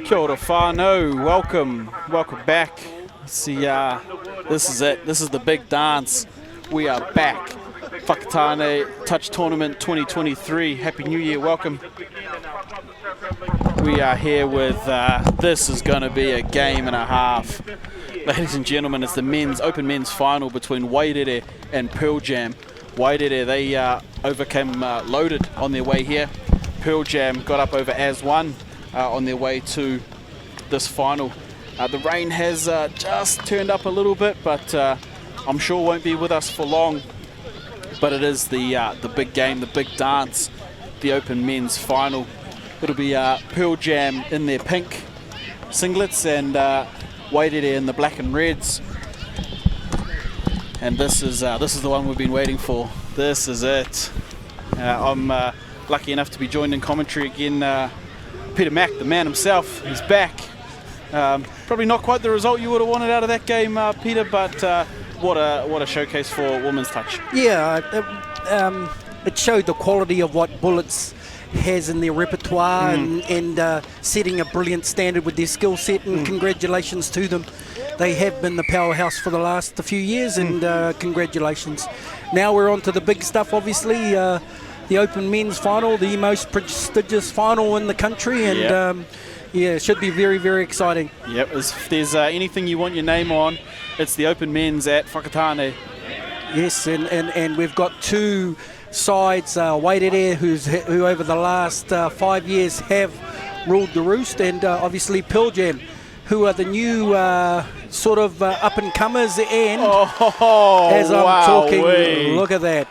Kia ora whānau, welcome back. See, this is it, this is the big dance. We are back. Whakatane Touch Tournament 2023, Happy New Year, welcome. We are here with, this is going to be a game and a half. Ladies and gentlemen, it's the open men's final between Wairere and Pearl Jam. Wairere, they overcame loaded on their way here. Pearl Jam got up over as one on their way to this final. The rain has just turned up a little bit, but I'm sure won't be with us for long. But it is the big game, the big dance, the open men's final. It'll be Pearl Jam in their pink singlets and Wairere in the black and reds. And this is the one we've been waiting for. This is it. I'm lucky enough to be joined in commentary again. Peter Mack, the man himself, is back. Probably not quite the result you would have wanted out of that game, Peter, but what a showcase for women's touch. Yeah, it showed the quality of what Bullets has in their repertoire and setting a brilliant standard with their skill set, and congratulations to them. They have been the powerhouse for the last few years, and congratulations. Now we're on to the big stuff, obviously, the Open Men's Final, the most prestigious final in the country, and yeah, it should be very, very exciting. Yep, if there's anything you want your name on, it's the Open Men's at Whakatane. Yes, and we've got two sides, Wairere, who over the last 5 years have ruled the roost, and obviously Pearl Jam, who are the new sort of up-and-comers, and as I'm talking, look at that.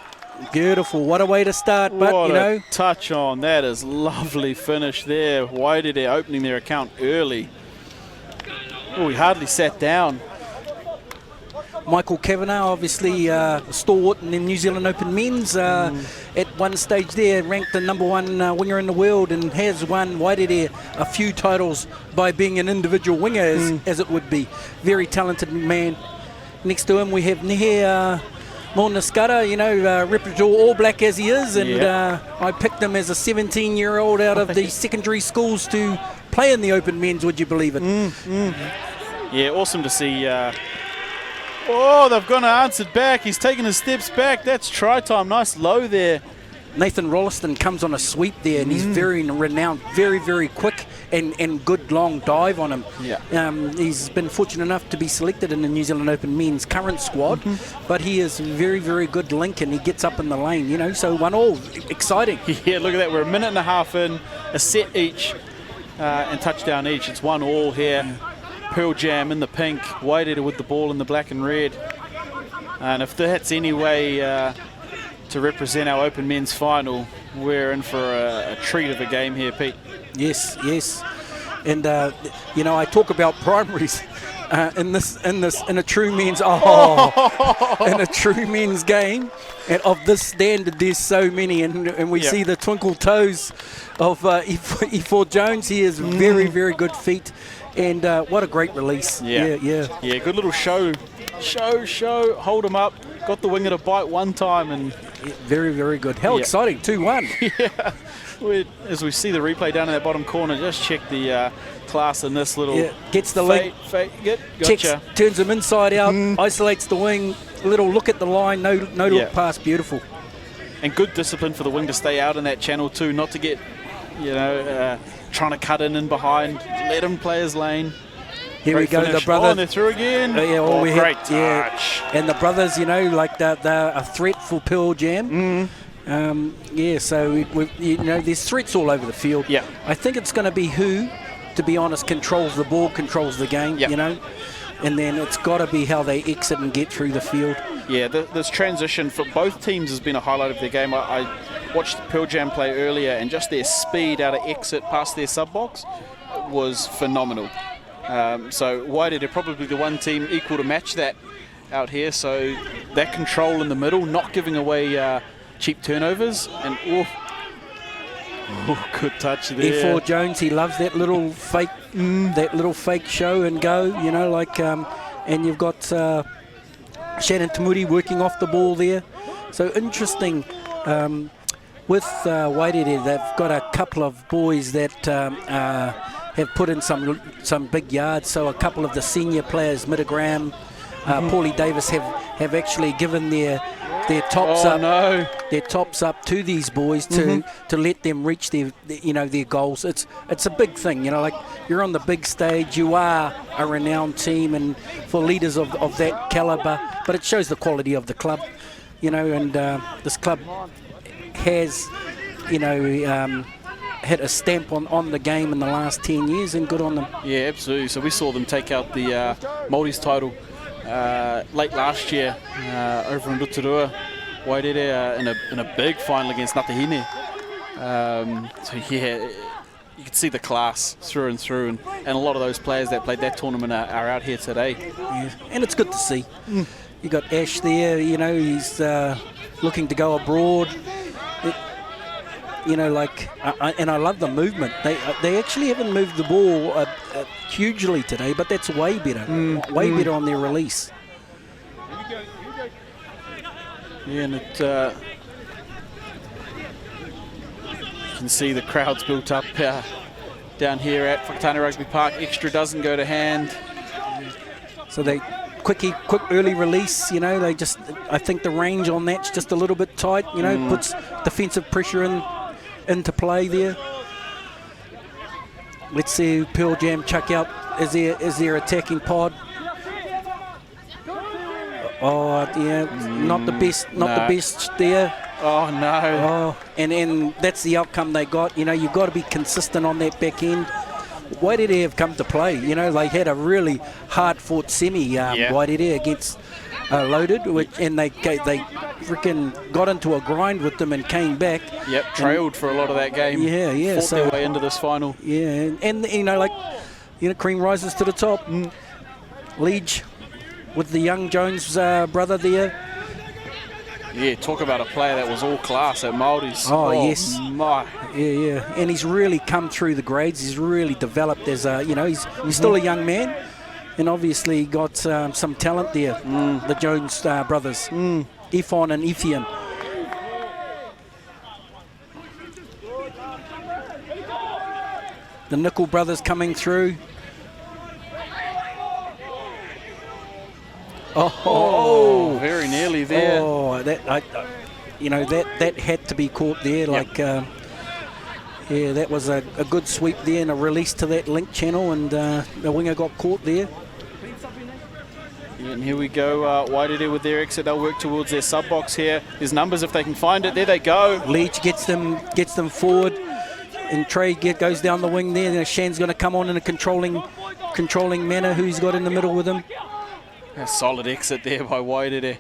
Beautiful, what a way to start, but what you know. A touch on, that is lovely finish there. Wairere opening their account early. Oh, he hardly sat down. Michael Kavanagh, obviously stalwart in the New Zealand Open Men's, at one stage there ranked the #1 winger in the world, and has won Wairere a few titles by being an individual winger, as it would be. Very talented man. Next to him we have Nehe Monaskara, you know, reputable All Black as he is, and I picked him as a 17-year-old out of the secondary schools to play in the Open Men's, would you believe it? Yeah, awesome to see. Oh, they've gone and answered back. He's taken his steps back. That's try time. Nice low there. Nathan Rolliston comes on a sweep there, and he's very renowned, very, very quick, and good long dive on him. Yeah. He's been fortunate enough to be selected in the New Zealand Open Men's current squad, but he is very, very good link, and he gets up in the lane, you know, so 1-all, exciting. Yeah, look at that. We're a minute and a half in, a set each, and touchdown each. It's 1-all here. Pearl Jam in the pink, Wairere with the ball in the black and red. And if that's any way to represent our Open Men's Final, we're in for a treat of a game here, Pete. Yes, yes. And, you know, I talk about primaries in a true men's, in a true men's game. And of this standard, there's so many, and we see the twinkle toes of E4 Jones. He has very, very good feet. And what a great release. Yeah, good little show, hold him up, got the winger to bite one time, and very, very good. How exciting, 2-1. Yeah, as we see the replay down in that bottom corner, just check the class in this little gets the link, gotcha. Checks, turns him inside out, isolates the wing, little look at the line, no look pass, beautiful. And good discipline for the wing to stay out in that channel too, not to get, you know, trying to cut in and behind, let him play his lane. Here great we go, finish. the brother. And they're through again. Great touch. And the brothers, you know, like they're a threat for Pearl Jam. So you know, there's threats all over the field. Yeah. I think it's going to be who, to be honest, controls the ball, controls the game. You know, and then it's got to be how they exit and get through the field. Yeah, this transition for both teams has been a highlight of their game. I watched Pearl Jam play earlier, and just their speed out of exit past their sub box was phenomenal. So Wairere probably the one team equal to match that out here. So that control in the middle, not giving away cheap turnovers, and good touch there. E4 Jones, he loves that little fake, show and go. You know, like, and you've got Shannon Tamuri working off the ball there. So interesting. with Wairere, they've got a couple of boys that have put in some big yards. So a couple of the senior players, Mcintyre, Paulie Davis, have actually given their tops their tops up to these boys to let them reach their goals. It's a big thing, like you're on the big stage, you are a renowned team, and for leaders of that caliber, but it shows the quality of the club, and this club has hit a stamp on the game in the last 10 years, and good on them. Yeah, absolutely. So we saw them take out the Māoris title late last year over in Rotorua, Wairere, in a big final against Ngāti Hine. So yeah, you can see the class through and through, and a lot of those players that played that tournament are out here today. Yeah, and it's good to see. You got Ash there, he's looking to go abroad. And I love the movement. They actually haven't moved the ball hugely today, but that's way better. Way better on their release. Yeah, and you can see the crowds built up down here at Whakatane Rugby Park. Extra doesn't go to hand. So they quick early release. I think the range on that's just a little bit tight. Puts defensive pressure into play there. Let's see Pearl Jam chuck out as their attacking pod. Oh yeah, not the best there. Oh no. Oh, and that's the outcome they got. You've got to be consistent on that back end. Wairere have come to play. They had a really hard-fought semi, Wairere against Loaded, and they freaking got into a grind with them and came back. Yep, trailed for a lot of that game. Yeah. Fought their way into this final. Yeah, and cream rises to the top. Liege with the young Jones brother there. Yeah, talk about a player that was all class at Māoris. Oh yes. My. Yeah. And he's really come through the grades. He's really developed as he's still a young man. And obviously got some talent there, the Jones brothers, Ifon and Ifian. The Nickel brothers coming through. Oh, very nearly there. Oh, that had to be caught there. Yep. That was a good sweep there and a release to that link channel, and the winger got caught there. And here we go, Wairere with their exit. They'll work towards their sub box here. There's numbers if they can find it. There they go. Leach gets them forward, and Trey goes down the wing there. Shan's going to come on in a controlling manner. Who's got in the middle with him? A solid exit there by Wairere.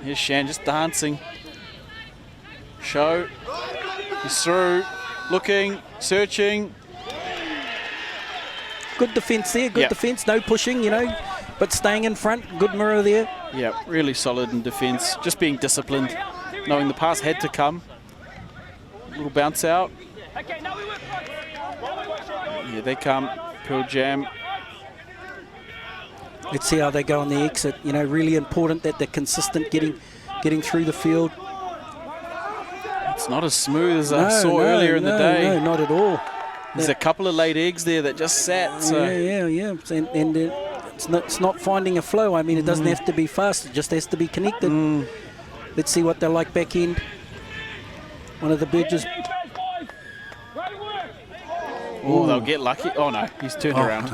Here's Shan just dancing. Show. He's through. Looking. Searching. Good defence there. Good defence. No pushing, but staying in front. Good mirror there. Yeah, really solid in defence. Just being disciplined. Knowing the pass had to come. Little bounce out. Here they come. Pearl Jam. Let's see how they go on the exit. Really important that they're consistent getting through the field. It's not as smooth as I saw earlier in the day. No, not at all. There's a couple of laid eggs there that just sat. So. Yeah. And it's not finding a flow. It doesn't have to be fast. It just has to be connected. Let's see what they're like back end. One of the Burgess. Oh, they'll get lucky. Oh, no, he's turned around.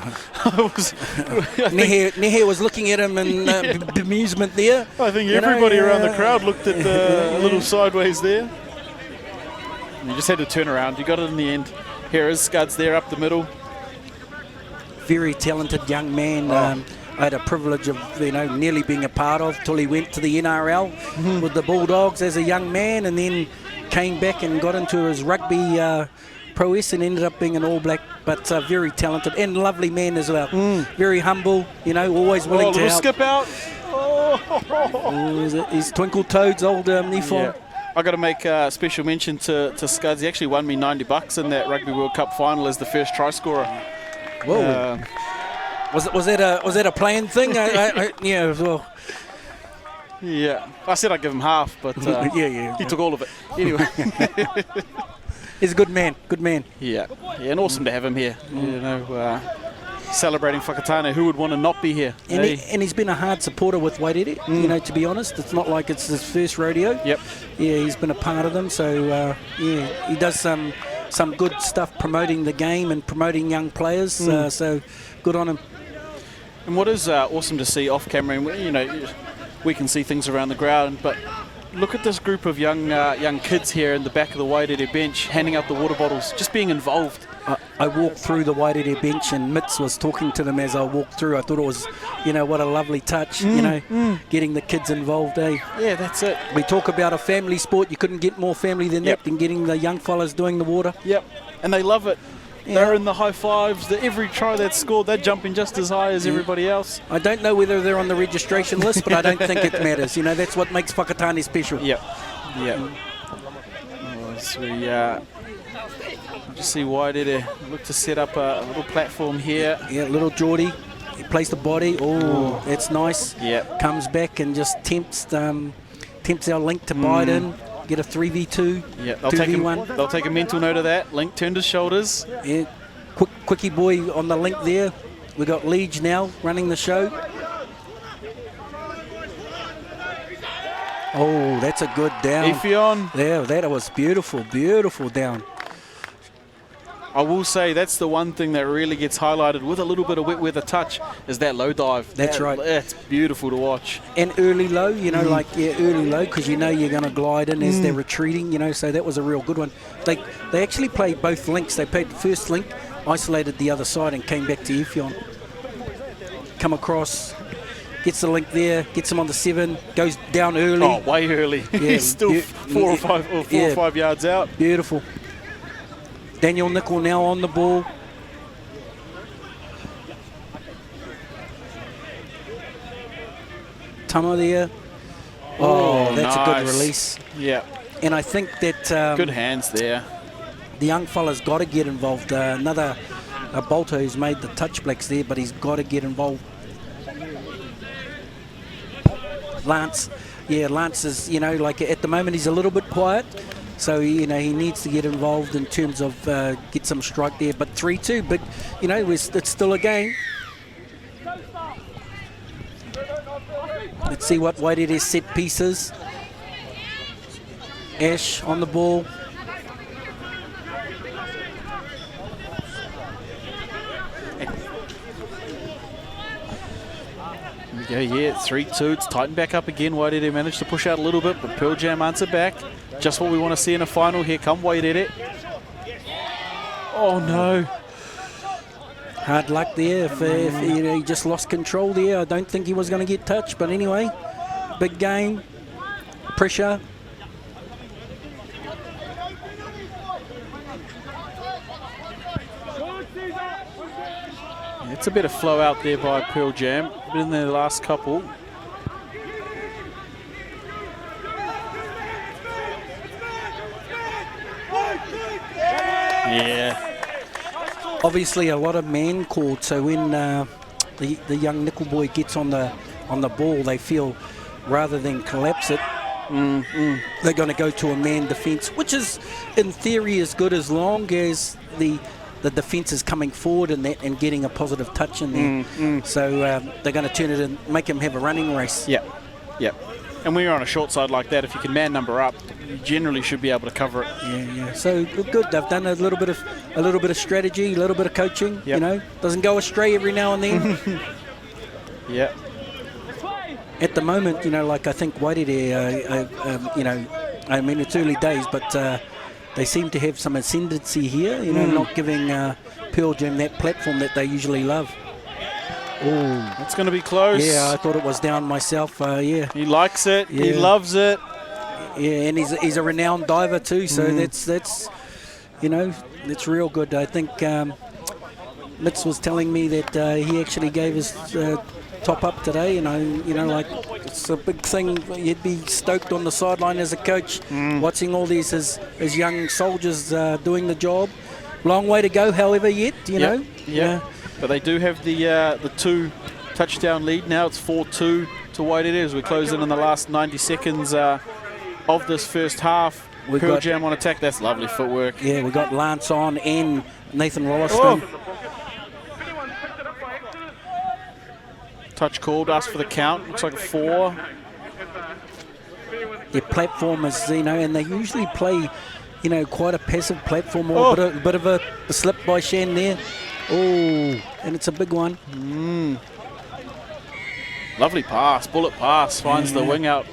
Nehe was looking at him in bemusement there. I think everybody around the crowd looked at a little sideways there. And you just had to turn around. You got it in the end. Here is Scuds there up the middle. Very talented young man. I had a privilege of nearly being a part of till he went to the NRL with the Bulldogs as a young man, and then came back and got into his rugby prowess and ended up being an All Black, but very talented and lovely man as well. Very humble, always willing to help. Skip out. He's Twinkle Toads, old Nifon. Yeah. I got to make a special mention to Scuds. He actually won me $90 in that Rugby World Cup final as the first try scorer. Whoa. Was that a planned thing? Yeah. Well. Yeah. I said I'd give him half, but yeah. he took all of it. Anyway. He's a good man. Good man. Yeah, and awesome to have him here. You know, celebrating Whakatane. Who would want to not be here? And he's been a hard supporter with Wairere, you know, to be honest. It's not like it's his first rodeo. Yep. Yeah, he's been a part of them. So, yeah, he does some good stuff promoting the game and promoting young players. So, good on him. And what is awesome to see off camera, and you know, we can see things around the ground, but look at this group of young kids here in the back of the Wairere bench handing out the water bottles, just being involved. I walked through the Wairere bench and Mitz was talking to them as I walked through. I thought it was, you know, what a lovely touch, you know, getting the kids involved, eh? Yeah, that's it. We talk about a family sport. You couldn't get more family than that, than getting the young fellas doing the water. Yep, and they love it. Yeah. They're in the high fives. Every try that's scored, they're jumping just as high as everybody else. I don't know whether they're on the registration list, but I don't think it matters. You know, that's what makes Whakatane special. Yep. So we just see Wairere look to set up a little platform here. Yeah, little Geordie. He plays the body. Oh, that's nice. Yeah. Comes back and just tempts our Link to bite in. Get a 3v2. Yeah, 2v1. They'll take a mental note of that. Link turned his shoulders. Yeah, quickie boy on the Link there. We got Liege now running the show. Oh, that's a good down. Efion. Yeah, that was beautiful, beautiful down. I will say that's the one thing that really gets highlighted with a little bit of wet weather touch is that low dive. That's right. That's beautiful to watch. And early low, you know, early low, because you know you're going to glide in as they're retreating, you know, so that was a real good one. They actually played both links. They played the first link, isolated the other side and came back to Efion. Come across, gets the link there, gets him on the 7, goes down early. Oh, way early. Yeah, he's still four or five yards out. Beautiful. Daniel Nicol now on the ball. Tama there. Oh, that's nice. a good release. Yeah. And I think that... good hands there. The young fella's got to get involved. Another bolter who's made the touch blacks there, but he's got to get involved. Lance. Yeah, Lance is, you know, like at the moment he's a little bit quiet. So, you know, he needs to get involved in terms of get some strike there. But 3-2, but, you know, it's still a game. Let's see what Wairere's set pieces. Ash on the ball. Here we go, yeah, 3-2. It's tightened back up again. Wairere managed to push out a little bit, but Pearl Jam answered back. Just what we want to see in a final. Here come Wairere. Oh no. Hard luck there. If you know, he just lost control there. I don't think he was going to get touched, but anyway, big game. Pressure. It's a bit of flow out there by Pearl Jam. Been in their last couple. Yeah. Obviously, a lot of man called. So when the young nickel boy gets on the ball, they feel rather than collapse it, they're going to go to a man defence, which is in theory as good as long as the defence is coming forward and getting a positive touch in there. So they're going to turn it and make him have a running race. Yep. And when you're on a short side like that, if you can man number up, you generally should be able to cover it. Yeah. So good. They've done a little bit of strategy, a little bit of coaching. Yep. You know, doesn't go astray every now and then. Yeah. At the moment, you know, like I think Wairere, you know, I mean it's early days, but they seem to have some ascendancy here. You know, not giving Pearl Jam that platform that they usually love. Oh, It's going to be close. yeah, I thought it was down myself. Yeah. He likes it. Yeah. He loves it. Yeah, and he's a renowned diver too, so that's you know, it's real good. I think Mitz was telling me that he actually gave his top up today, and you know, like it's a big thing. You'd be stoked on the sideline as a coach, watching all these as young soldiers doing the job. Long way to go, however, yet you know. Yeah. But they do have the 2 touchdown lead now. It's 4-2 to Wairere as we close in the last 90 seconds of this first half. Pearl Jam on attack. That's lovely footwork. Yeah, we got Lance on and Nathan Rolliston. Touch called, asked for the count. Looks like a 4. Their platform is, and they usually play, quite a passive platform, or a bit of a slip by Shan there. Oh, and it's a big one. Lovely pass, bullet pass, finds the wing out.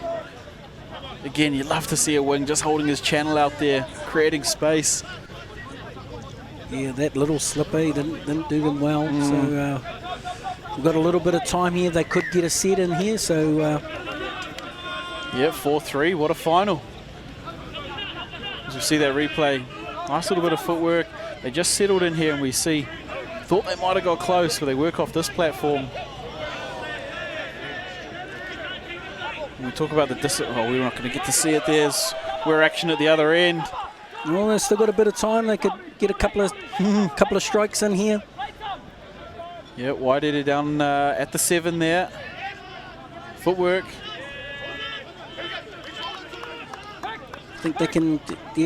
Again, you'd love to see a wing just holding his channel out there, creating space. Yeah, that little slip, didn't do them well. So we've got a little bit of time here. They could get a set in here, so... Yeah, 4-3, what a final. As we see that replay, nice little bit of footwork. They just settled in here and we see, thought they might have got close, but they work off this platform. And we talk about the we're not going to get to see it. We're action at the other end. Well, they've still got a bit of time. They could get a couple of strikes in here. Yeah, Wairere down at the 7 there. Footwork. I think they can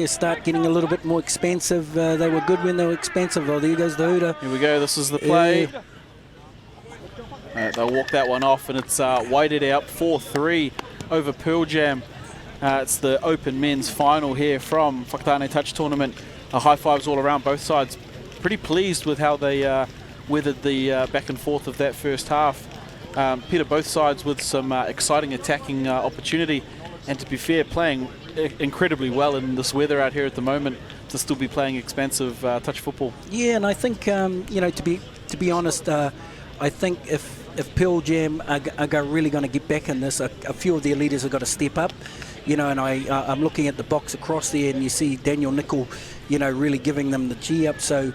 start getting a little bit more expansive. They were good when they were expansive. Oh, there goes the hooter. Here we go. This is the play. They'll walk that one off, and it's Wairere up 4-3 over Pearl Jam. It's the Open Men's final here from Whakatane Touch Tournament. High fives all around, both sides. Pretty pleased with how they weathered the back and forth of that first half. Peter, both sides with some exciting attacking opportunity, and to be fair, playing incredibly well in this weather out here at the moment to still be playing expansive touch football. Yeah, and I think to be honest, I think if Pearl Jam are really going to get back in this, a few of their leaders have got to step up. And I'm looking at the box across there, and you see Daniel Nickel, really giving them the G up. So,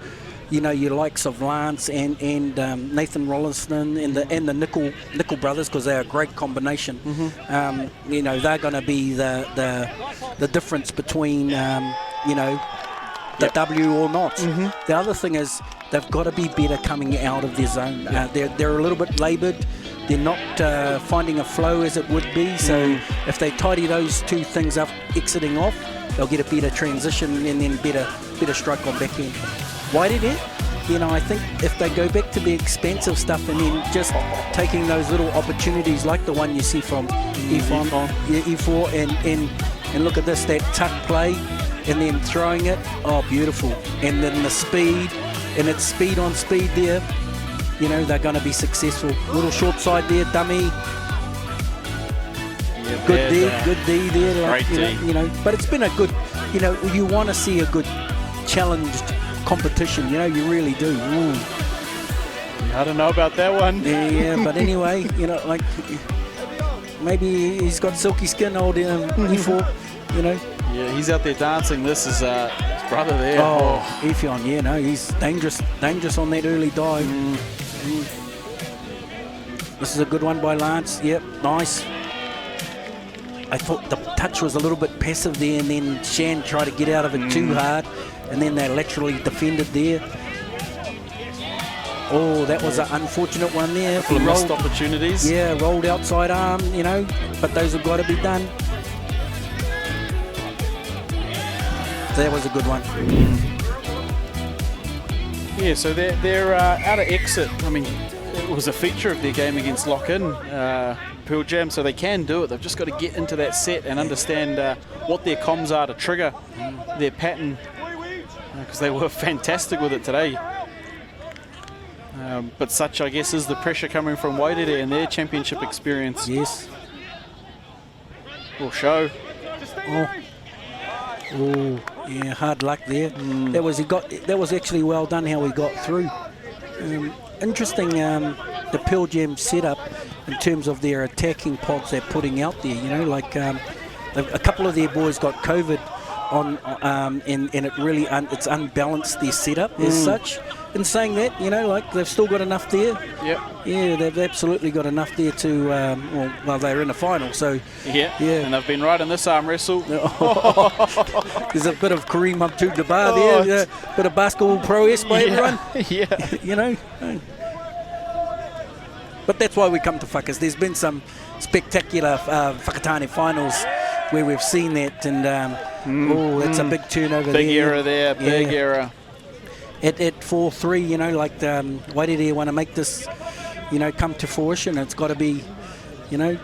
your likes of Lance and Nathan Rolliston and the Nickel brothers, because they're a great combination. They're going to be the difference between the W or not. The other thing is they've got to be better coming out of their zone. They're a little bit laboured. They're not finding a flow as it would be. So if they tidy those two things up, exiting off, they'll get a better transition and then better strike on back end. Why did it? I think if they go back to the expensive stuff and then just taking those little opportunities like the one you see from E4 and look at this, that tuck play and then throwing it, oh beautiful. And then the speed, and it's speed on speed there, they're going to be successful. Little short side there, dummy. Good D there. Great D. But it's been a good, you want to see a good challenged competition, you really do. I don't know about that one. Yeah, but anyway, maybe he's got silky skin, old E4, Yeah, he's out there dancing. This is his brother there. Oh, Efion, he's dangerous on that early dive. This is a good one by Lance. Yep, nice. I thought the touch was a little bit passive there, and then Shan tried to get out of it too hard, and then they laterally defended there. Oh, that was an unfortunate one there. Couple of missed opportunities. Yeah, rolled outside arm, but those have got to be done. That was a good one. Yeah, so they're out of exit. I mean, it was a feature of their game against Lock-In, Pearl Jam, so they can do it. They've just got to get into that set and understand what their comms are to trigger their pattern, because they were fantastic with it today. But such, I guess, is the pressure coming from Wairere and their championship experience. Yes. Will show. Oh, yeah, hard luck there. That was actually well done how he got through. Interesting, the Pearl Jam setup in terms of their attacking pods they're putting out there. A couple of their boys got COVID on, and it really it's unbalanced their setup as such. In saying that, they've still got enough there. Yep. Yeah, they've absolutely got enough there to. Well, they're in the final, so. Yeah. And they've been right in this arm wrestle. There's a bit of Kareem Abdul-Jabbar there, a bit of basketball prowess by everyone. Yeah. But that's why we come to Whakas. There's been some spectacular Whakatane finals where we've seen that, and that's a big turnover there. Big error there, big error. At 4-3, you know, like Wairere want to make this, you know, come to fruition. It's got to be, you know,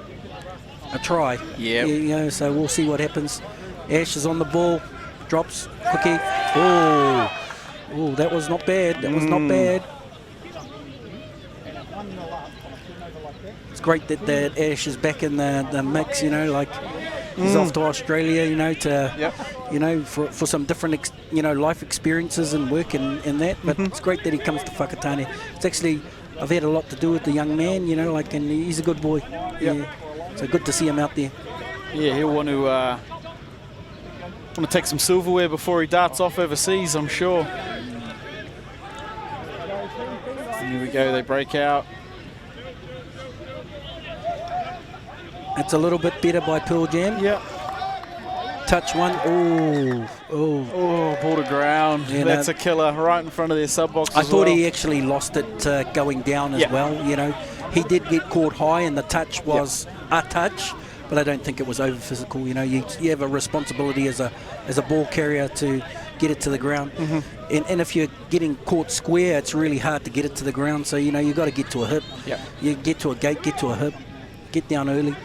a try. Yeah. You know, so we'll see what happens. Ash is on the ball, drops, cookie. Oh, that was not bad. That was not bad. It's great that Ash is back in the mix, you know, like he's off to Australia, you know, to, you know, for some different, you know, life experiences and work and that. But it's great that he comes to Whakatane. It's actually, I've had a lot to do with the young man, you know, like, and he's a good boy. Yeah. So good to see him out there. Yeah, he'll want to take some silverware before he darts off overseas, I'm sure. Here we go, they break out. It's a little bit better by Pearl Jam. Yeah. Touch one. Oh, ball to ground. Yeah, that's a killer right in front of their sub box. I thought he actually lost it going down as well. You know, he did get caught high, and the touch was a touch, but I don't think it was over physical. You know, you have a responsibility as a ball carrier to get it to the ground, and if you're getting caught square, it's really hard to get it to the ground. So you know, you got to get to a hip. You get to a gate, get to a hip, get down early.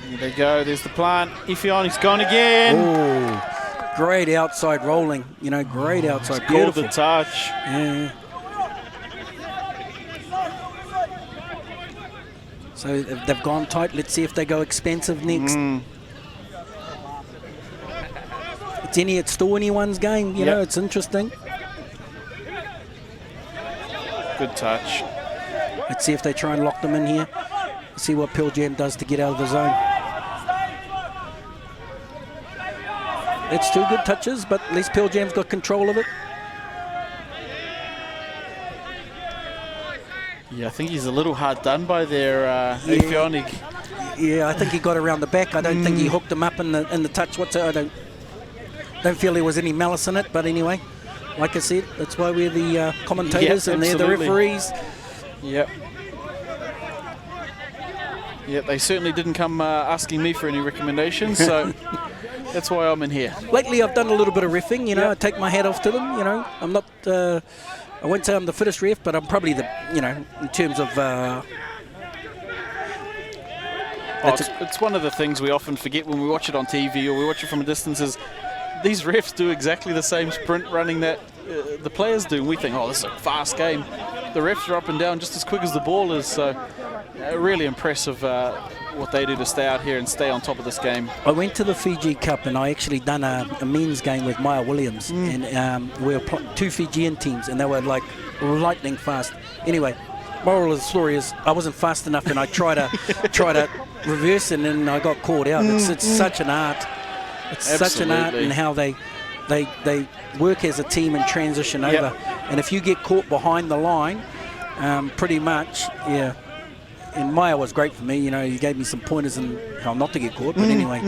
Here they go, there's the plant. Ifeani's gone again. Oh, great outside rolling. You know, great outside. Beautiful. Called the touch. Yeah. So they've gone tight. Let's see if they go expensive next. It's still anyone's game. You know, it's interesting. Good touch. Let's see if they try and lock them in here. See what Pearl Jam does to get out of the zone. It's two good touches, but at least Pearl Jam's got control of it. Yeah, I think he's a little hard done by their Ifeani. Yeah, I think he got around the back. I don't think he hooked him up in the touch whatsoever. I don't feel there was any malice in it, but anyway, like I said, that's why we're the commentators and they're the referees. Yep. Yep, they certainly didn't come asking me for any recommendations, so that's why I'm in here. Lately, I've done a little bit of reffing, you know, I take my hat off to them, you know. I'm not, I won't say I'm the fittest ref, but I'm probably the, you know, in terms of... it's one of the things we often forget when we watch it on TV or we watch it from a distance is these refs do exactly the same sprint running that the players do. And we think, oh, this is a fast game. The refs are up and down just as quick as the ball is, so really impressive what they do to stay out here and stay on top of this game. I went to the Fiji Cup and I actually done a men's game with Maya Williams and we were two Fijian teams and they were like lightning fast. Anyway, moral of the story is I wasn't fast enough and I tried to reverse and then I got caught out. It's such an art. It's such an art in how they work as a team and transition over. And if you get caught behind the line, pretty much, and Maya was great for me, you know, he gave me some pointers on how not to get caught, but anyway.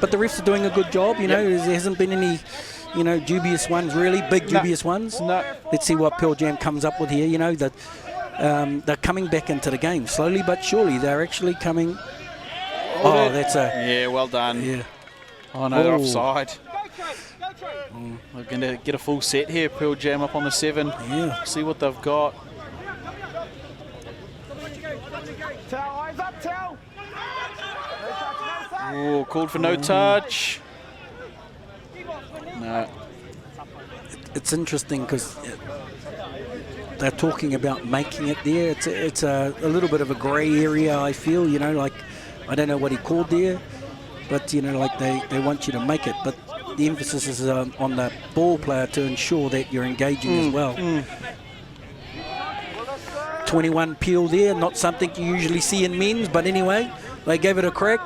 But the refs are doing a good job, you know, there hasn't been any, you know, dubious ones really, big dubious ones. No. Let's see what Pearl Jam comes up with here, you know, that they're coming back into the game, slowly but surely, they're actually coming. Oh, that's a... Yeah, well done. Yeah. Oh no, they're offside. We're going to get a full set here, Pearl Jam up on the 7. Yeah. See what they've got. Oh, called for no touch. No. It's interesting because they're talking about making it there. It's a little bit of a grey area, I feel, you know, like, I don't know what he called there, but, you know, like they want you to make it. But the emphasis is on the ball player to ensure that you're engaging as well. 21 peel there, not something you usually see in men's, but anyway, they gave it a crack.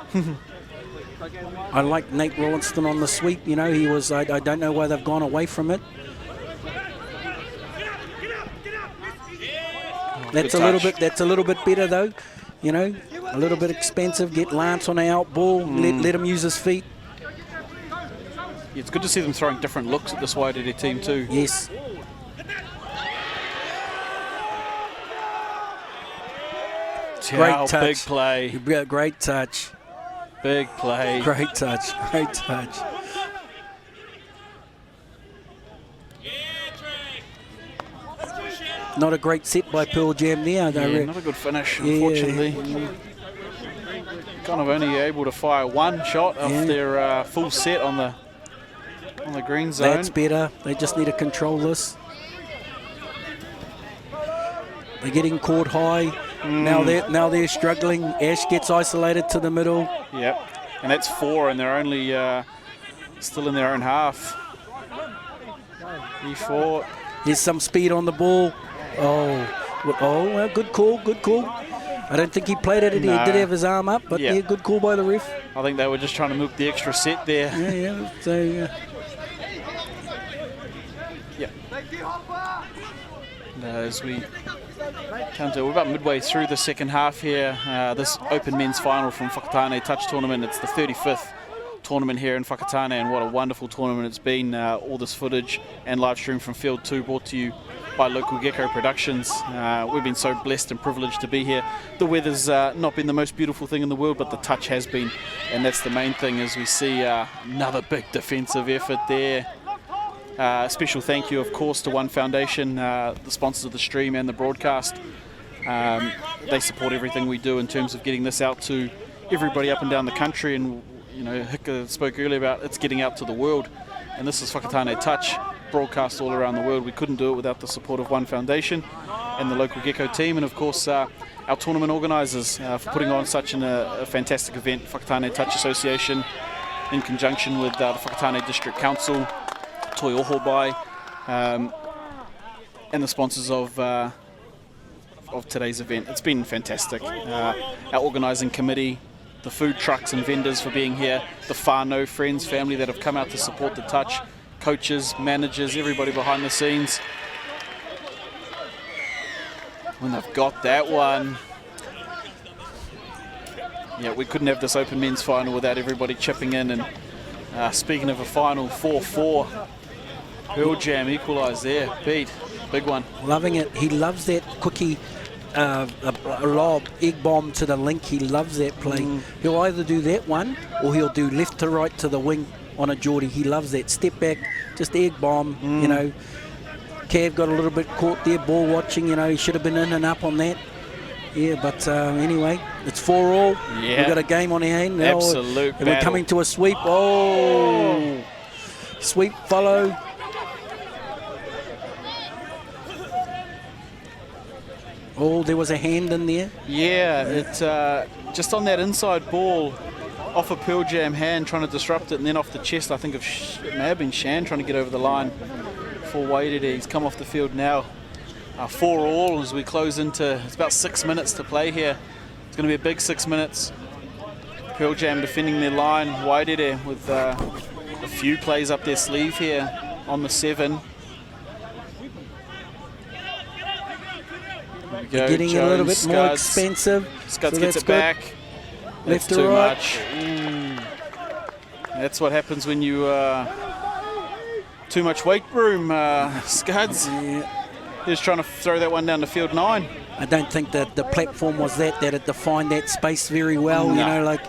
I like Nate Rawlinston on the sweep, you know, he was, I don't know why they've gone away from it. That's a little bit better though, you know, a little bit expensive. Get Lance on the out ball, let him use his feet. It's good to see them throwing different looks at this Wairere team too. Yes. Great touch. touch. Big play. Great touch. Big play. Great touch. Great touch. Not a great set by Pearl Jam there. Yeah, not a good finish, unfortunately. Kind of only able to fire one shot off their full set on the green zone. That's better. They just need to control this. They're getting caught high. Now they're struggling. Ash gets isolated to the middle. Yep, and that's 4, and they're only still in their own half. E4. There's some speed on the ball. Well, good call, good call. I don't think he played at it. No. He did have his arm up, but yeah, good call by the ref. I think they were just trying to milk the extra set there. Yeah. So, as we come to, we're about midway through the second half here. This Open Men's Final from Whakatane Touch Tournament. It's the 35th tournament here in Whakatane, and what a wonderful tournament it's been. All this footage and live stream from Field 2 brought to you by local Gecko Productions. We've been so blessed and privileged to be here. The weather's not been the most beautiful thing in the world, but the touch has been, and that's the main thing. As we see another big defensive effort there. Special thank you, of course, to One Foundation, the sponsors of the stream and the broadcast. They support everything we do in terms of getting this out to everybody up and down the country, and you know, Hika spoke earlier about it's getting out to the world, and this is Whakatane Touch, broadcast all around the world. We couldn't do it without the support of One Foundation and the local Gecko team, and of course our tournament organisers for putting on such a fantastic event. Whakatane Touch Association, in conjunction with the Whakatane District Council, Toi Ohobai, and the sponsors of today's event. It's been fantastic. Our organising committee, the food trucks and vendors for being here, the whānau, friends, family that have come out to support the touch, coaches, managers, everybody behind the scenes. When they've got that one. Yeah, we couldn't have this Open Men's Final without everybody chipping in. And speaking of a final, 4-4. Pearl Jam equalised there. Pete, big one. Loving it. He loves that quickie a lob, egg bomb to the link. He loves that play. He'll either do that one or he'll do left to right to the wing on a Geordie. He loves that. Step back, just egg bomb, you know. Cav got a little bit caught there, ball watching, you know, he should have been in and up on that. Yeah, but anyway, it's 4-all. Yeah. We've got a game on our hand. Absolute and we're coming to a sweep. Oh! Sweep follow. Oh, there was a hand in there. Yeah, it just on that inside ball, off a Pearl Jam hand trying to disrupt it, and then off the chest, I think it may have been Shan trying to get over the line for Wairere. He's come off the field now. 4-all as we close into, it's about 6 minutes to play here. It's going to be a big 6 minutes. Pearl Jam defending their line. Wairere with a few plays up their sleeve here on the 7. They're getting Jones, a little bit Scuds. more expensive. Scuds so gets it good. back. Left That's to too right. much. That's what happens when you too much weight room, Scuds. Yeah. He was trying to throw that one down to field 9. I don't think that the platform was that it defined that space very well. No. You know, like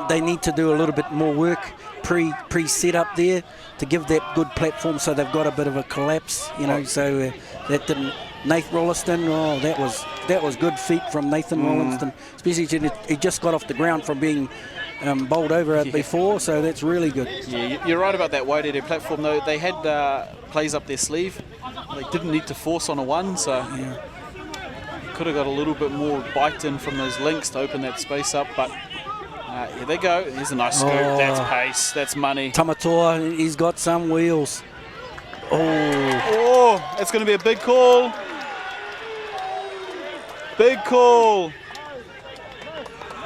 they need to do a little bit more work pre-set up there to give that good platform, so they've got a bit of a collapse. You know, so that didn't. Nathan Rolliston, that was good feet from Nathan Rolliston, especially he just got off the ground from being bowled over before, so that's really good. Yeah, you're right about that Wairere platform though. They had plays up their sleeve. They didn't need to force on a 1, so could have got a little bit more bite in from those links to open that space up, but here they go. Here's a nice scoop. That's pace. That's money. Tamatoa, he's got some wheels. Oh, it's going to be a big call. Big call.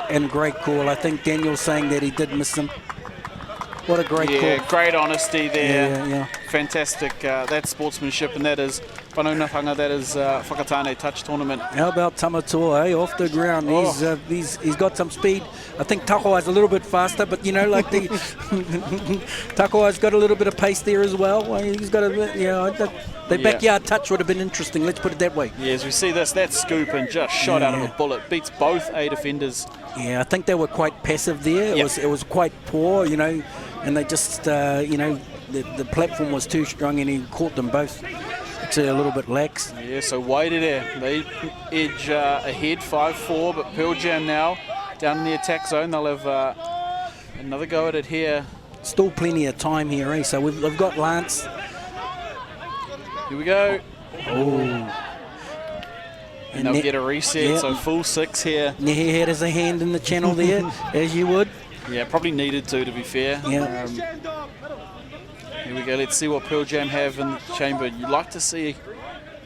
And great call. I think Daniel's saying that he did miss him. What a great call. Great honesty there. Yeah. Fantastic. That's sportsmanship, and that is whanaungatanga, that is Whakatane touch tournament. How about Tamatoa, off the ground? He's got some speed. I think Tahoa's a little bit faster, but the Tahoa's got a little bit of pace there as well. He's got the backyard touch would have been interesting. Let's put it that way. Yeah, as we see this, that scoop and just shot out of a bullet, beats both A defenders. Yeah, I think they were quite passive there. It was quite poor, and they just the platform was too strong, and he caught them both. It's a little bit lax. Yeah, so Wairere, they edge ahead 5-4, but Pearl Jam now down in the attack zone. They'll have another go at it here. Still plenty of time here, eh? So we've got Lance. Here we go. Oh. And they'll get a reset, so full 6 here. Nehe has a hand in the channel there, as you would. Yeah, probably needed to be fair. Yeah. Here we go. Let's see what Pearl Jam have in the chamber. You'd like to see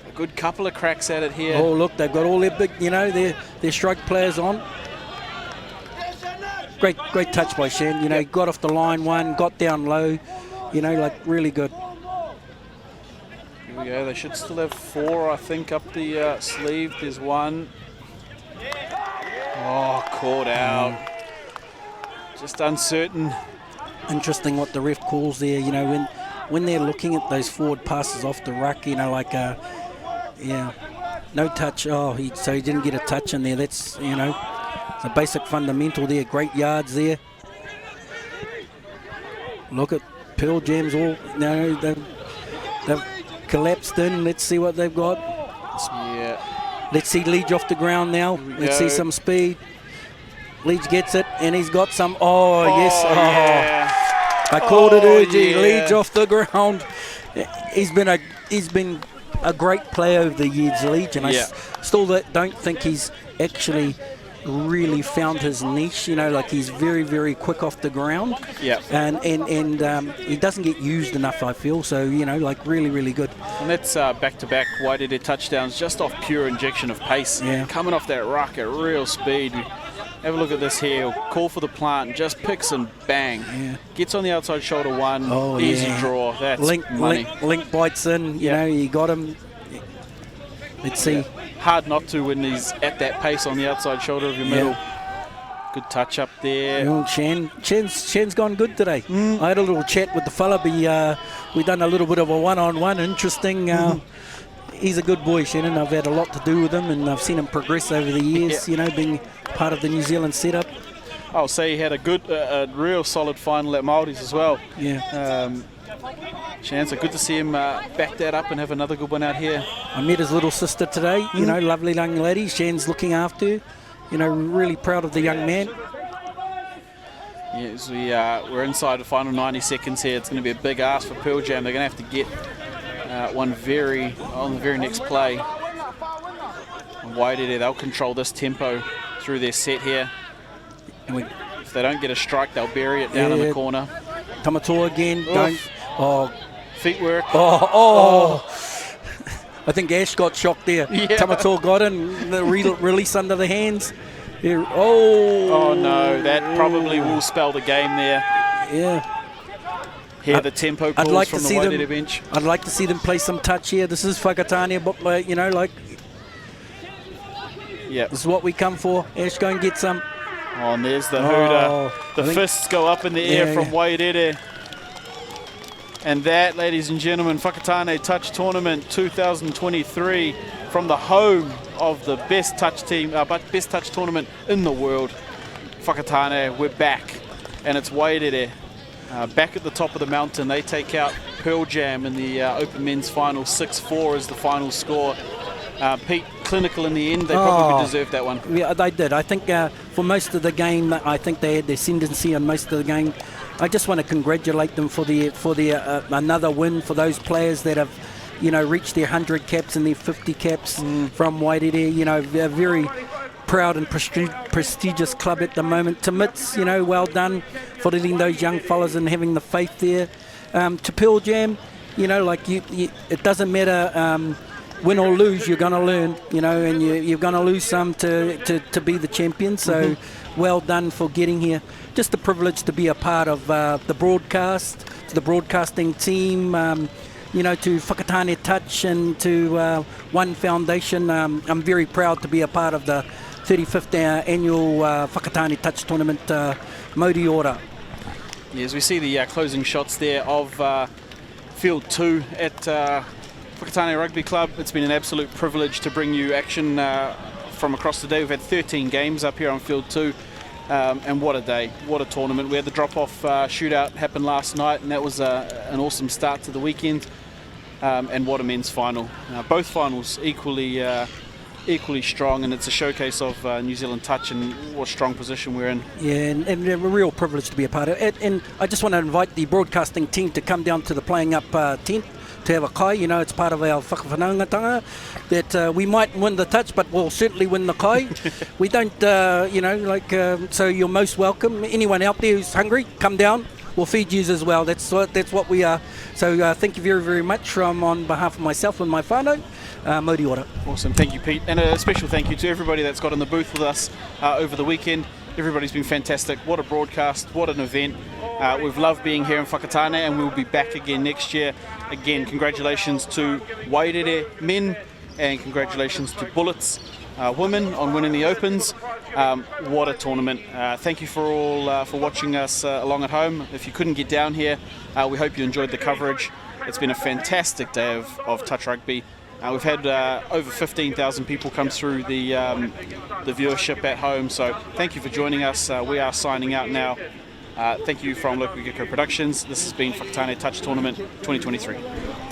a good couple of cracks at it here. Oh, look, they've got all their big, their strike players on. Great touch by Shan. He got off the line one, got down low, really good. Here we go. They should still have 4, I think, up the sleeve. There's 1. Oh, caught out. Just uncertain. Interesting what the ref calls there, when they're looking at those forward passes off the ruck, no touch. Oh, so he didn't get a touch in there. That's, it's a basic fundamental there. Great yards there. Look at Pearl Jam's all, they've collapsed in. Let's see what they've got. Yeah. Let's see Leach off the ground now. Let's see some speed. Leach gets it, and he's got some. Oh, yes. Yeah. I called it urgy. Leach off the ground. He's been a great player over the years, Leach, and I still don't think he's actually really found his niche. He's very, very quick off the ground. Yeah. And he doesn't get used enough, I feel. So really, really good. And that's back-to-back Wairere touchdowns, just off pure injection of pace. Yeah. Coming off that ruck at real speed. Have a look at this here. Call for the plant, just picks and bang. Yeah. Gets on the outside shoulder 1. Oh, easy draw. That's money. Link bites in. You got him. Let's see. Hard not to when he's at that pace on the outside shoulder of your middle. Good touch up there. Oh, Shan's gone good today. I had a little chat with the fella. We done a little bit of a one-on-one. Interesting. He's a good boy, Shannon. I've had a lot to do with him, and I've seen him progress over the years, being part of the New Zealand setup. I'll say he had a real solid final at Māoris as well. Yeah. Shan, so good to see him back that up and have another good one out here. I met his little sister today, lovely young lady. Shan's looking after her. Really proud of the young man. Yes, we're inside the final 90 seconds here. It's going to be a big ask for Pearl Jam. They're going to have to get one on the very next play. And Wairere, they'll control this tempo through their set here. And if they don't get a strike, they'll bury it down in the corner. Tamatoa again. Feet work. I think Ash got shocked there. Yeah. Tamatoa got in. The release under the hands. Here. Oh no, that probably will spell the game there. Yeah. Here the tempo calls from the Wairere bench. I'd like to see them play some touch here. This is Whakatane, but this is what we come for. Ash, go and get some. Oh, and there's the hooter. The fists go up in the air from Wairere. And that, ladies and gentlemen, Whakatane Touch Tournament 2023 from the home of the best touch team, best touch tournament in the world. Whakatane, we're back, and it's Wairere back at the top of the mountain. They take out Pearl Jam in the Open Men's Final. 6-4 is the final score. Pete, clinical in the end. They probably deserved that one. Yeah, they did. I think for most of the game, I think they had their ascendancy on most of the game. I just want to congratulate them for the another win for those players that have, reached their 100 caps and their 50 caps from Wairere. A very proud and prestigious club at the moment. To Mitts, well done for leading those young fellas and having the faith there. To Pearl Jam, it doesn't matter. win or lose, you're going to learn, you know, and you're going to lose some to be the champion. So well done for getting here. Just a privilege to be a part of the broadcast, to the broadcasting team, you know, to Whakatane Touch and to One Foundation. I'm very proud to be a part of the 35th annual Whakatane Touch Tournament, Modi Ora. Yeah, as we see the closing shots there of Field 2 at Whakatane Rugby Club, it's been an absolute privilege to bring you action from across the day. We've had 13 games up here on Field 2, and what a day, what a tournament. We had the drop-off shootout happen last night, and that was an awesome start to the weekend, and what a men's final. Both finals equally strong, and it's a showcase of New Zealand touch and what strong position we're in. Yeah, and a real privilege to be a part of it. And I just want to invite the broadcasting team to come down to the playing up tent to have a kai. You know, it's part of our whakawhanaungatanga that we might win the touch, but we'll certainly win the kai. We don't, you know, like, so you're most welcome. Anyone out there who's hungry, come down. We'll feed you as well. That's what we are. So thank you very, very much on behalf of myself and my whānau. Modi ora. Awesome, thank you, Pete. And a special thank you to everybody that's got in the booth with us over the weekend. Everybody's been fantastic. What a broadcast, what an event. We've loved being here in Whakatane, and we'll be back again next year. Again, congratulations to Wairere men, and congratulations to Bullets women on winning the Opens. What a tournament. Thank you for watching us along at home. If you couldn't get down here, we hope you enjoyed the coverage. It's been a fantastic day of touch rugby. We've had over 15,000 people come through the viewership at home, so thank you for joining us. We are signing out now. Thank you from local Gecko Productions. This has been Whakatane Touch Tournament 2023.